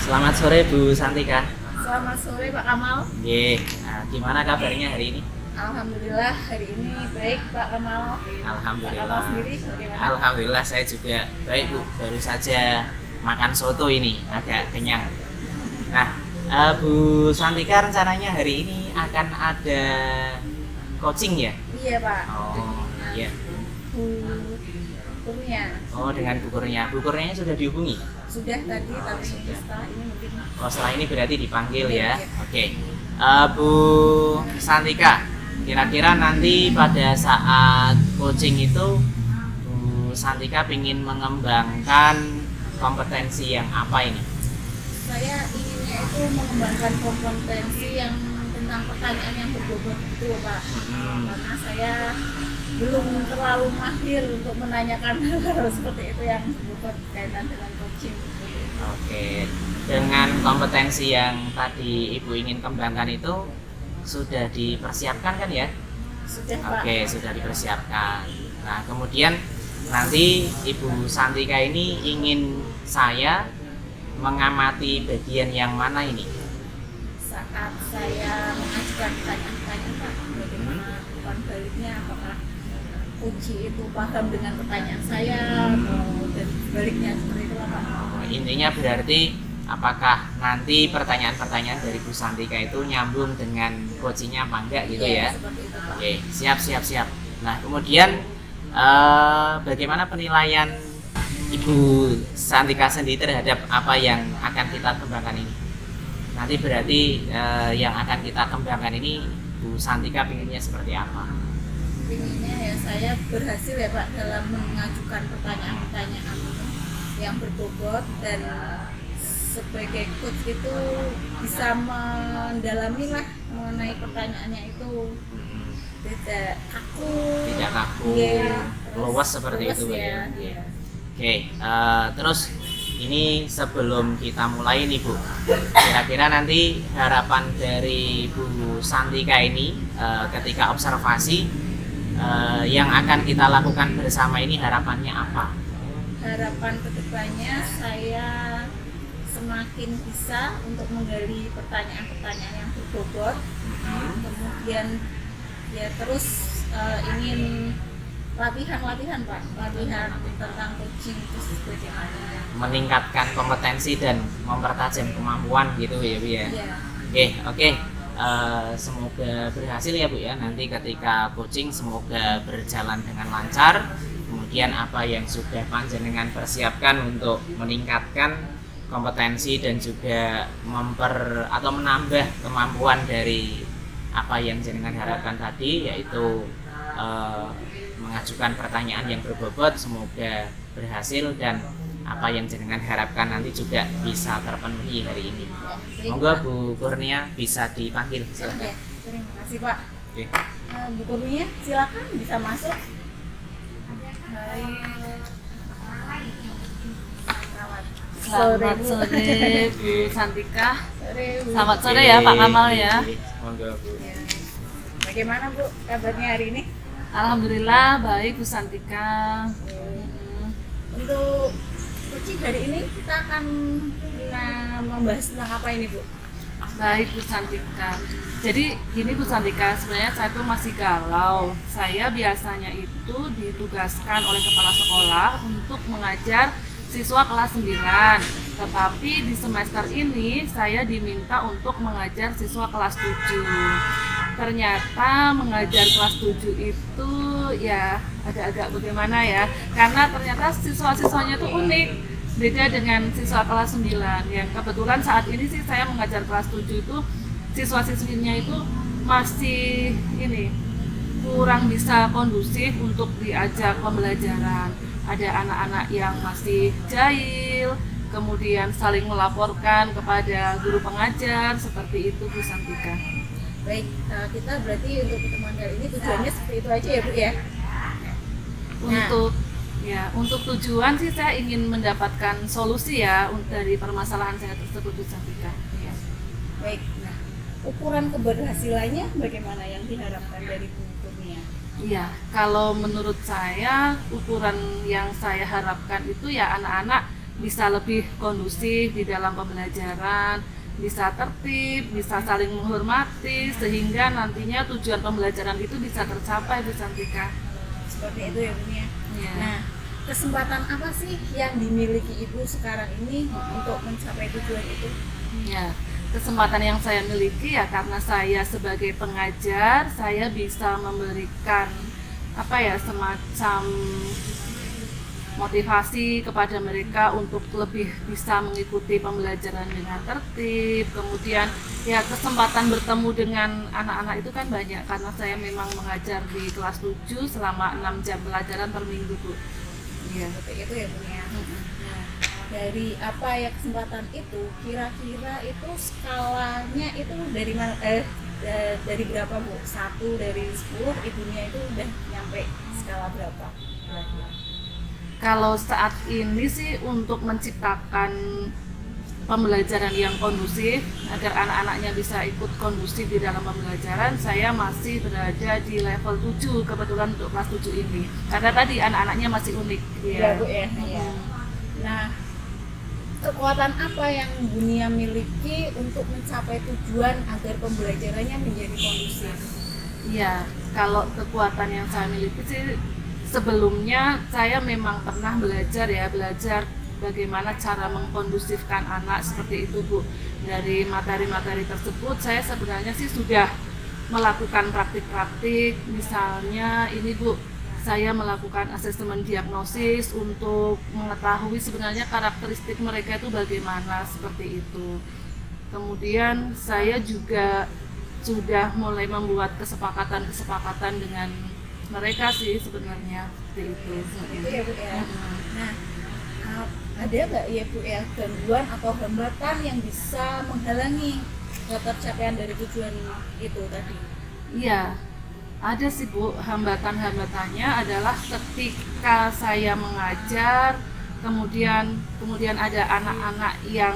Selamat sore Bu Santika. Selamat sore Pak Kamal. Gimana kabarnya hari ini? Alhamdulillah hari ini baik Pak Kamal. Pak Kamal sendiri bagaimana? Alhamdulillah saya juga baik Bu. Baru saja makan soto ini, agak kenyang. Nah, Bu Santika rencananya hari ini akan ada coaching ya? Iya Pak. Oh iya. Gurunya Oh dengan Bu Kurnia. Bu Kurnianya sudah dihubungi? sudah tadi, tapi setelah ini mungkin. Oh setelah ini berarti dipanggil Iya, ya? iya. Oke. Bu Santika, kira-kira nanti pada saat coaching itu Bu Santika ingin mengembangkan kompetensi yang apa ini? Saya inginnya itu mengembangkan kompetensi yang tentang pertanyaan yang berbobot itu Pak. Karena saya belum terlalu mahir untuk menanyakan hal seperti itu yang berbobot kaitan dengan coaching. Oke, dengan kompetensi yang tadi Ibu ingin kembangkan itu sudah dipersiapkan kan ya? Sudah Pak. Oke, sudah dipersiapkan. Nah, kemudian nanti Ibu Santika ini ingin saya mengamati bagian yang mana ini? Saat saya mengajukan pertanyaan-pertanyaan Pak, bagaimana umpan baliknya, apakah uji itu paham dengan pertanyaan saya atau dan sebaliknya seperti itu Pak. Intinya berarti apakah nanti pertanyaan-pertanyaan dari Bu Santika itu nyambung dengan coachingnya apa enggak gitu ya? Seperti itu Pak. Oke, siap. Nah, kemudian bagaimana penilaian Ibu Santika sendiri terhadap apa yang akan kita kembangkan ini? Nanti berarti yang akan kita kembangkan ini Bu Santika pinginnya seperti apa? Intinya ya saya berhasil ya Pak dalam mengajukan pertanyaan-pertanyaan yang berbobot dan sebagai coach itu bisa mendalami lah mengenai pertanyaannya itu tidak kaku, ya, luas seperti itu ya. Oke, terus ini sebelum kita mulai nih Bu, kira-kira nanti harapan dari Bu Santika ini ketika observasi yang akan kita lakukan bersama ini harapannya apa? Harapan kedepannya saya semakin bisa untuk menggali pertanyaan-pertanyaan yang berbobot, kemudian ya terus ingin latihan Pak, latihan tentang coaching itu bagaimana Meningkatkan kompetensi dan mempertajam kemampuan gitu ya Bu ya? Oke. Semoga berhasil ya Bu ya, nanti ketika coaching semoga berjalan dengan lancar. Kemudian apa yang sudah panjenengan persiapkan untuk meningkatkan kompetensi dan juga menambah kemampuan dari apa yang jenengan harapkan tadi, yaitu mengajukan pertanyaan yang berbobot, semoga berhasil dan apa yang jenengan harapkan nanti juga bisa terpenuhi hari ini. Monggo Bu Kurnia bisa dipanggil. Silakan. Terima kasih Pak. Oke. Bu Kurnia silakan bisa masuk. Selamat sore Bu Santika. Bu. Selamat sore ya Pak Kamal ya. Monggo Bu. Bagaimana Bu kabarnya hari ini? Alhamdulillah baik Bu Santika. Untuk coaching hari ini kita akan membahas tentang apa ini Bu? Baik Bu Santika. Jadi gini Bu Santika, sebenarnya saya tuh masih galau. Saya biasanya itu ditugaskan oleh kepala sekolah untuk mengajar siswa kelas 9. Tetapi di semester ini saya diminta untuk mengajar siswa kelas 7. Ternyata mengajar kelas 7 itu ya agak-agak bagaimana ya, karena ternyata siswa-siswanya itu unik, beda dengan siswa kelas 9 yang kebetulan saat ini sih saya mengajar kelas 7 itu siswa-siswinya itu masih kurang bisa kondusif untuk diajak pembelajaran. Ada anak-anak yang masih jahil, kemudian saling melaporkan kepada guru pengajar, seperti itu Bu Santika. Baik, kita berarti untuk pertemuan kali ini tujuannya seperti itu aja ya Bu ya? Untuk tujuan sih saya ingin mendapatkan solusi ya dari permasalahan saya tersebut Bu Santika. Ya. Baik, nah ukuran keberhasilannya bagaimana yang diharapkan dari Bu Kurnia? Iya, kalau menurut saya ukuran yang saya harapkan itu ya anak-anak bisa lebih kondusif di dalam pembelajaran, bisa tertib, bisa saling menghormati, sehingga nantinya tujuan pembelajaran itu bisa tercapai, Bu Santika. Seperti itu ya Bun ya. Ya. Nah, kesempatan apa sih yang dimiliki Ibu sekarang ini untuk mencapai tujuan itu? Ya, kesempatan yang saya miliki ya karena saya sebagai pengajar, saya bisa memberikan semacam motivasi kepada mereka untuk lebih bisa mengikuti pembelajaran dengan tertib. Kemudian ya kesempatan bertemu dengan anak-anak itu kan banyak karena saya memang mengajar di kelas 7 selama 6 jam pelajaran per minggu, Bu. Iya. Seperti itu ya Bun ya. Nah, dari apa ya kesempatan itu, kira-kira itu skalanya itu dari mana? Dari berapa Bu? 1 dari 10 ibunya itu udah nyampe skala berapa? Kira-kira? Kalau saat ini sih untuk menciptakan pembelajaran yang kondusif agar anak-anaknya bisa ikut kondusif di dalam pembelajaran, saya masih berada di level 7 kebetulan untuk kelas 7 ini. Karena tadi anak-anaknya masih unik. Ya Bu ya. Iya. Nah, kekuatan apa yang dunia miliki untuk mencapai tujuan agar pembelajarannya menjadi kondusif? Iya, kalau kekuatan yang saya miliki sih sebelumnya saya memang pernah belajar bagaimana cara mengkondusifkan anak seperti itu, Bu. Dari materi-materi tersebut saya sebenarnya sih sudah melakukan praktik-praktik, misalnya ini Bu, saya melakukan asesmen diagnosis untuk mengetahui sebenarnya karakteristik mereka itu bagaimana, seperti itu. Kemudian saya juga sudah mulai membuat kesepakatan dengan mereka sih sebenarnya seperti itu. Itu ya Bu ya. Nah, ada nggak ya Bu ya gangguan atau hambatan yang bisa menghalangi tercapaian dari tujuan itu tadi? Iya, ada sih Bu. Hambatan-hambatannya adalah ketika saya mengajar, kemudian ada anak-anak yang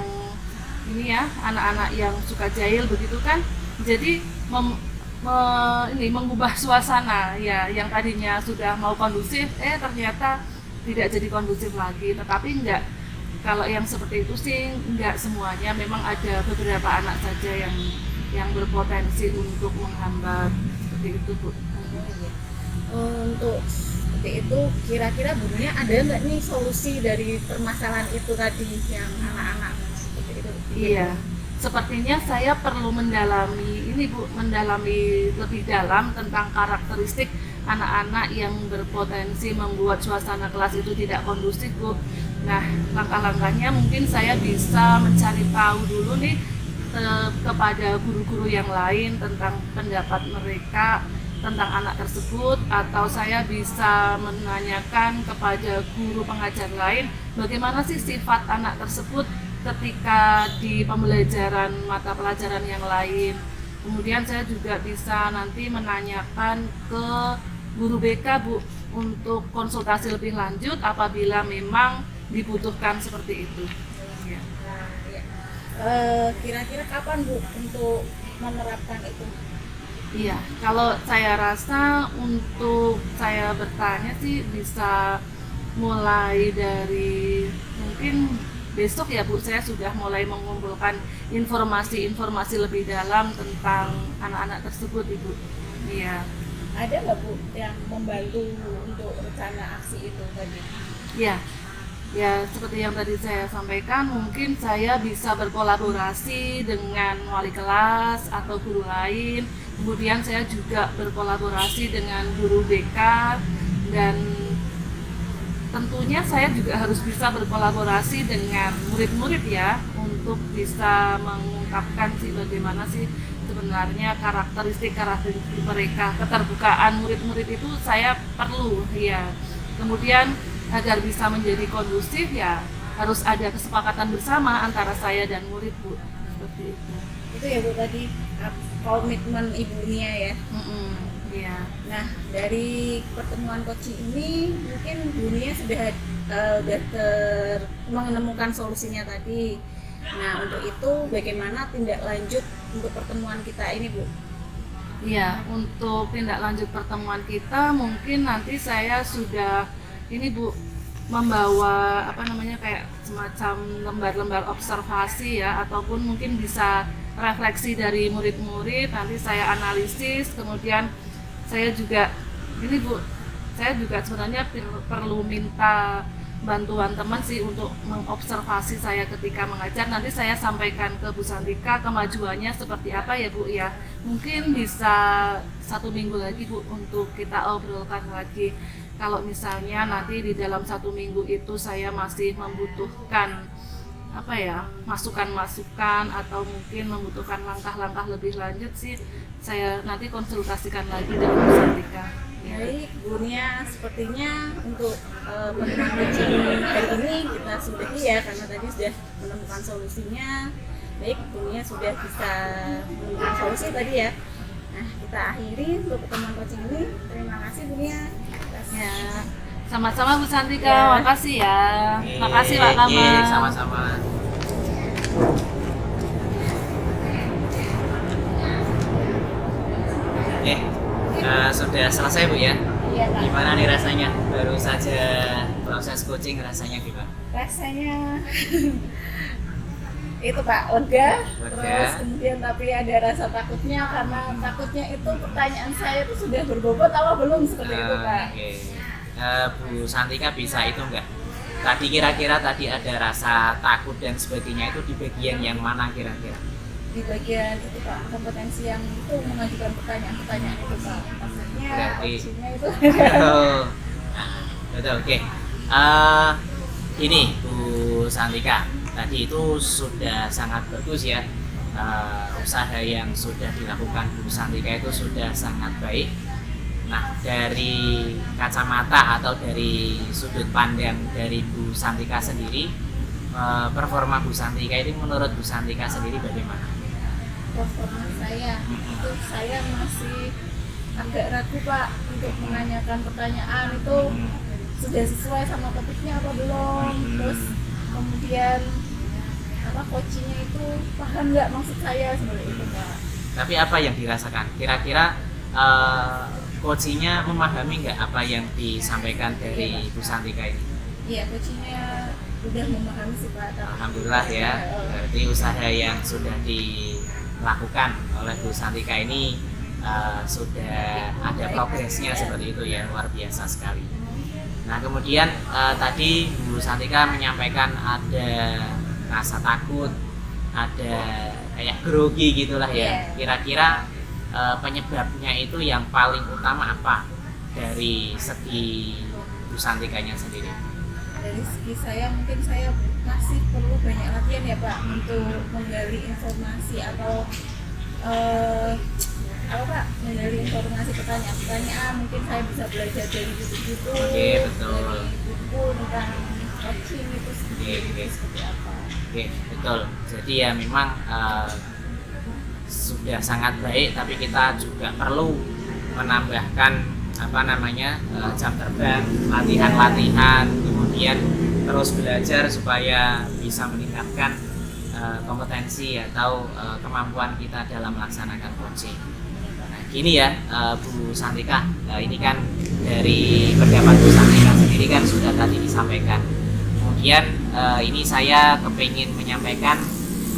anak-anak yang suka jahil begitu kan. Jadi mengubah suasana ya, yang tadinya sudah mau kondusif ternyata tidak jadi kondusif lagi. Tetapi enggak, kalau yang seperti itu sih enggak semuanya, memang ada beberapa anak saja yang berpotensi untuk menghambat seperti itu, Bu. Untuk seperti itu kira-kira Bunya ada nggak nih solusi dari permasalahan itu tadi yang anak-anak seperti itu? Iya. Sepertinya saya perlu mendalami lebih dalam tentang karakteristik anak-anak yang berpotensi membuat suasana kelas itu tidak kondusif, Bu. Nah, langkah-langkahnya mungkin saya bisa mencari tahu dulu nih kepada guru-guru yang lain tentang pendapat mereka tentang anak tersebut, atau saya bisa menanyakan kepada guru pengajar lain bagaimana sih sifat anak tersebut ketika di pembelajaran mata pelajaran yang lain. Kemudian saya juga bisa nanti menanyakan ke guru BK, Bu, untuk konsultasi lebih lanjut apabila memang dibutuhkan seperti itu. Ya. Kira-kira kapan Bu untuk menerapkan itu? Iya, kalau saya rasa untuk saya bertanya sih bisa mulai dari mungkin besok ya Bu, saya sudah mulai mengumpulkan informasi-informasi lebih dalam tentang anak-anak tersebut, Ibu. Iya. Ada nggak Bu yang membantu untuk rencana aksi itu tadi? Iya. Ya, seperti yang tadi saya sampaikan, mungkin saya bisa berkolaborasi dengan wali kelas atau guru lain. Kemudian saya juga berkolaborasi dengan guru BK, dan tentunya saya juga harus bisa berkolaborasi dengan murid-murid ya, untuk bisa mengungkapkan sih bagaimana sih sebenarnya karakteristik mereka. Keterbukaan murid-murid itu saya perlu ya. Kemudian agar bisa menjadi kondusif ya harus ada kesepakatan bersama antara saya dan murid, Bu. Seperti itu. Itu ya Bu tadi komitmen ibunya ya. Iya. Nah, dari pertemuan coaching ini mungkin dunia sudah menemukan solusinya tadi. Nah, untuk itu bagaimana tindak lanjut untuk pertemuan kita ini, Bu? Iya, untuk tindak lanjut pertemuan kita mungkin nanti saya sudah ini, Bu, membawa kayak semacam lembar-lembar observasi ya, ataupun mungkin bisa refleksi dari murid-murid, nanti saya analisis, kemudian saya juga sebenarnya perlu minta bantuan teman sih untuk mengobservasi saya ketika mengajar. Nanti saya sampaikan ke Bu Santika kemajuannya seperti apa ya Bu ya. Mungkin bisa 1 minggu lagi Bu untuk kita obrolkan lagi. Kalau misalnya nanti di dalam 1 minggu itu saya masih membutuhkan masukan-masukan atau mungkin membutuhkan langkah-langkah lebih lanjut sih, saya nanti konsultasikan lagi dengan Bu Santika. Baik, Bu Nia, sepertinya untuk pertemuan coaching hari ini kita sudahi ya, karena tadi sudah menemukan solusinya. Baik, Bu Nia sudah bisa menemukan solusi tadi ya. Nah, kita akhiri untuk pertemuan coaching ini. Terima kasih Bu Nia. Ya, sama-sama Bu Santika, makasih ya. Makasih Pak Tama. Sama-sama. Sudah selesai Bu ya? Iya Pak. Gimana nih rasanya? Baru saja proses coaching, rasanya gimana? Rasanya itu Pak, lega. Terus kemudian tapi ada rasa takutnya, karena takutnya itu pertanyaan saya itu sudah berbobot apa belum, seperti itu Pak. Okay. Bu Santika bisa itu enggak? Tadi kira-kira ada rasa takut dan sebagainya, itu di bagian yang mana kira-kira? Di bagian itu Pak, kompetensi yang itu mengajukan pertanyaan-pertanyaan itu Pak. Maksudnya opsinya itu. Betul, oke. Ini Bu Santika, tadi itu sudah sangat bagus ya. Usaha yang sudah dilakukan Bu Santika itu sudah sangat baik. Nah, dari kacamata atau dari sudut pandang dari Bu Santika sendiri, performa Bu Santika ini menurut Bu Santika sendiri bagaimana? Performa saya itu saya masih agak ragu Pak untuk menanyakan pertanyaan itu sudah sesuai sama topiknya apa belum, terus kemudian coachingnya itu paham nggak maksud saya, seperti itu Pak. Tapi apa yang dirasakan? Kira-kira coachingnya memahami nggak apa yang disampaikan dari Bu Santika ini? Iya, coachingnya udah memahami sih Pak. Alhamdulillah ya, berarti usaha yang sudah dilakukan oleh Bu Santika ini sudah ada progresnya seperti itu ya, luar biasa sekali. Nah kemudian tadi Bu Santika menyampaikan ada rasa takut, ada kayak grogi gitulah ya. Kira-kira penyebabnya itu yang paling utama apa dari segi Bu Santikanya sendiri? Dari segi saya mungkin saya masih perlu banyak latihan ya Pak untuk menggali informasi atau menggali informasi pertanyaan-pertanyaan. Mungkin saya bisa belajar dari buku-buku, Oke, betul. dari buku tentang coaching itu sendiri seperti apa. Oke, betul. Jadi ya memang sudah sangat baik, tapi kita juga perlu menambahkan jam terbang, latihan-latihan, kemudian terus belajar supaya bisa meningkatkan kompetensi atau kemampuan kita dalam melaksanakan coaching. Nah, gini ya Bu Santika, ini kan dari pendapat Bu Santika sendiri kan sudah tadi disampaikan. Kemudian ini saya kepingin menyampaikan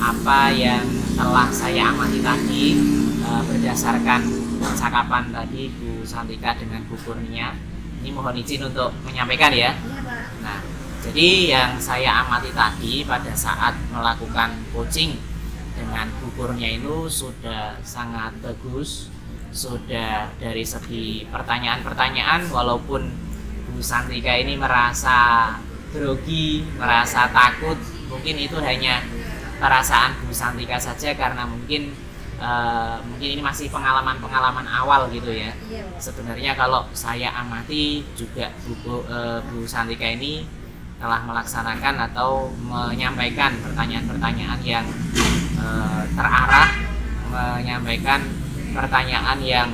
apa yang telah saya amati tadi berdasarkan percakapan tadi Bu Santika dengan Bu Kurnia. Ini mohon izin untuk menyampaikan ya. Nah, jadi yang saya amati tadi pada saat melakukan coaching dengan Bu Kurnia itu sudah sangat bagus. Sudah dari segi pertanyaan-pertanyaan, walaupun Bu Santika ini merasa grogi, merasa takut, mungkin itu hanya perasaan Bu Santika saja karena mungkin ini masih pengalaman awal gitu ya. Sebenarnya kalau saya amati juga Bu Santika ini telah melaksanakan atau menyampaikan pertanyaan-pertanyaan yang terarah, menyampaikan pertanyaan yang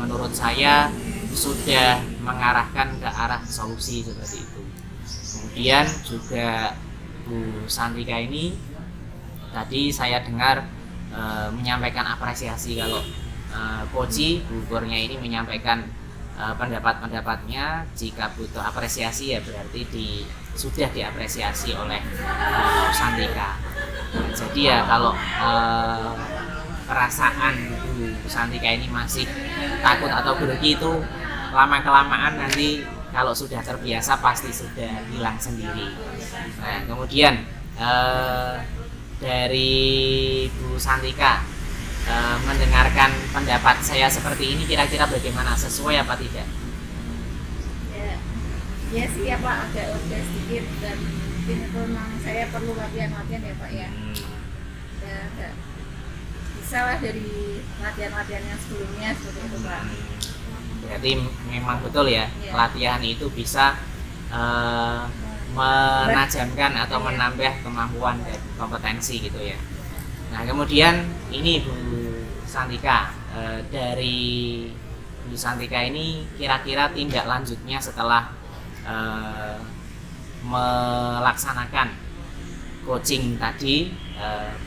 menurut saya sudah mengarahkan ke arah solusi seperti itu. Kemudian juga Bu Santika ini tadi saya dengar menyampaikan apresiasi kalau Koci Bu Kurnia ini menyampaikan pendapat-pendapatnya. Jika butuh apresiasi ya berarti sudah diapresiasi oleh Santika. Nah, jadi ya kalau perasaan Bu Santika ini masih takut atau grogi itu lama-kelamaan nanti kalau sudah terbiasa pasti sudah hilang sendiri. Nah, kemudian dari Bu Santika mendengarkan pendapat saya seperti ini kira-kira bagaimana, sesuai apa tidak? Ya sih ya Pak, agak lega sedikit dan mungkin itu memang saya perlu latihan-latihan ya Pak ya. Ya agak bisa lah dari latihan-latihan yang sebelumnya seperti itu Pak. Berarti memang betul ya, latihan itu bisa menajamkan atau menambah kemampuan dan kompetensi gitu ya. Nah kemudian ini Bu Santika, dari Bu Santika ini kira-kira tindak lanjutnya setelah melaksanakan coaching tadi,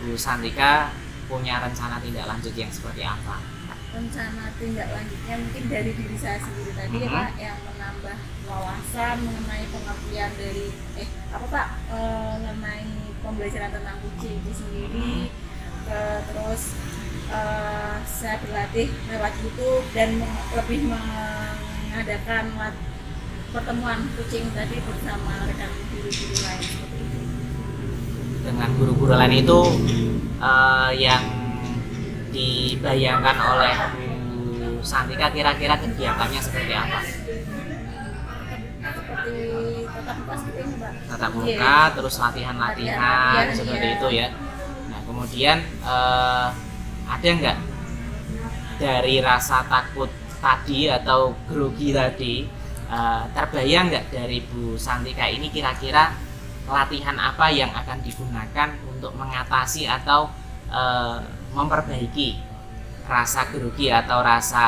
Bu Santika punya rencana tindak lanjut yang seperti apa? Rencana tindak lanjutnya mungkin dari diri saya sendiri tadi ya Pak, yang menambah wawasan mengenai pengertian dari mengenai pembelajaran tentang kucing itu sendiri. Terus saya berlatih lewat YouTube dan lebih mengadakan pertemuan kucing tadi bersama rekan guru-guru lain seperti itu. Dengan guru-guru lain itu yang dibayangkan oleh Bu Santika kira-kira kegiatannya seperti apa? Seperti tatap muka seperti ini Mbak. Tatap muka, terus latihan-latihan seperti itu ya. Nah kemudian ada nggak dari rasa takut tadi atau grogi tadi, terbayang nggak dari Bu Santika ini kira-kira latihan apa yang akan digunakan untuk mengatasi atau memperbaiki rasa grogi atau rasa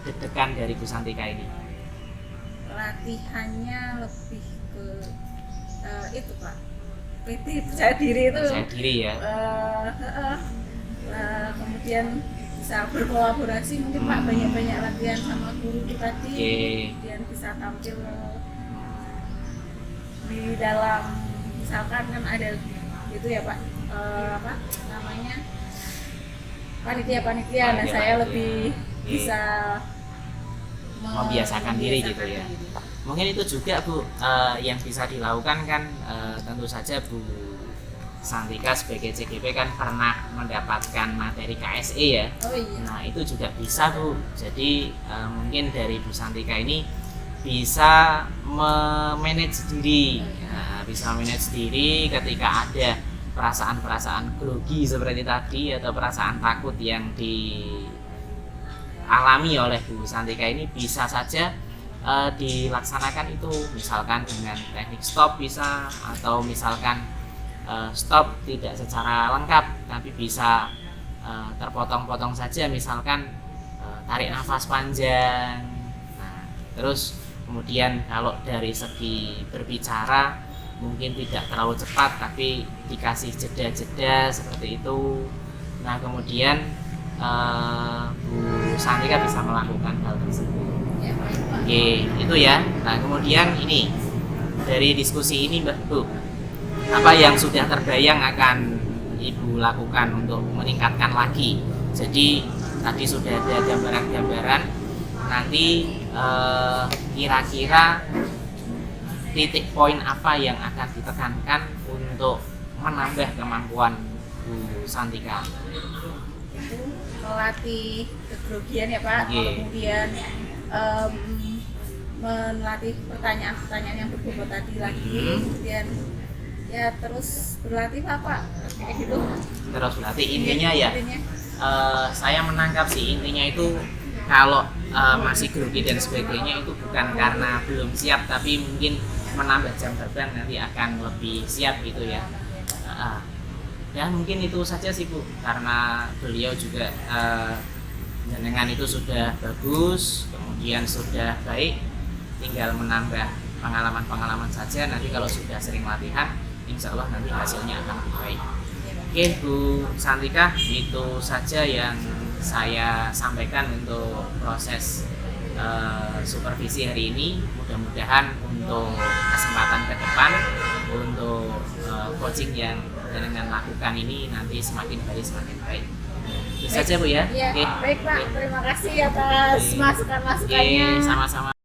deg-degan dari Bu Santika ini? Latihannya lebih ke itu Pak, percaya diri itu. Percaya diri ya. Kemudian bisa berkolaborasi mungkin Pak, banyak-banyak latihan sama guru tadi. Kemudian bisa tampil di dalam, misalkan kan ada gitu ya Pak, panitia. Nah saya lebih bisa membiasakan diri gitu ya. Mungkin itu juga Bu yang bisa dilakukan kan, tentu saja Bu Santika sebagai CGP kan pernah mendapatkan materi KSE ya. Oh iya. Nah itu juga bisa Bu. Jadi mungkin dari Bu Santika ini bisa memanage diri, bisa manage diri ketika ada perasaan-perasaan grogi seperti tadi atau perasaan takut yang dialami oleh Bu Santika ini, bisa saja dilaksanakan itu, misalkan dengan teknik stop bisa, atau misalkan stop tidak secara lengkap tapi bisa terpotong-potong saja, misalkan tarik nafas panjang. Nah, terus kemudian kalau dari segi berbicara mungkin tidak terlalu cepat tapi dikasih jeda-jeda seperti itu. Nah kemudian Bu Santika bisa melakukan hal tersebut. Oke, itu ya. Nah kemudian ini dari diskusi ini Mbak Bu, apa yang sudah terbayang akan Ibu lakukan untuk meningkatkan lagi? Jadi tadi sudah ada gambaran-gambaran, nanti kira-kira titik poin apa yang akan ditekankan untuk menambah kemampuan Bu Santika? Itu melatih kegrogian ya Pak, kemudian melatih pertanyaan-pertanyaan yang berbobot tadi lagi, kemudian ya terus berlatih Pak, kayak gitu. Terus berlatih intinya ya. Saya menangkap sih intinya itu kalau masih grogi dan sebagainya itu bukan karena belum siap, tapi mungkin menambah jam terbang nanti akan lebih siap gitu ya. Ya mungkin itu saja sih Bu, karena beliau juga dengan itu sudah bagus, kemudian sudah baik, tinggal menambah pengalaman-pengalaman saja. Nanti kalau sudah sering latihan, insya Allah nanti hasilnya akan lebih baik. Oke Bu Santika, itu saja yang saya sampaikan untuk proses supervisi hari ini. Mudah-mudahan untuk kesempatan ke depan untuk coaching yang dengan lakukan ini nanti semakin baik. Itu saja Bu ya. Iya, Oke. baik Pak. Oke. Terima kasih atas Oke. masukan-masukannya. Oke, sama-sama.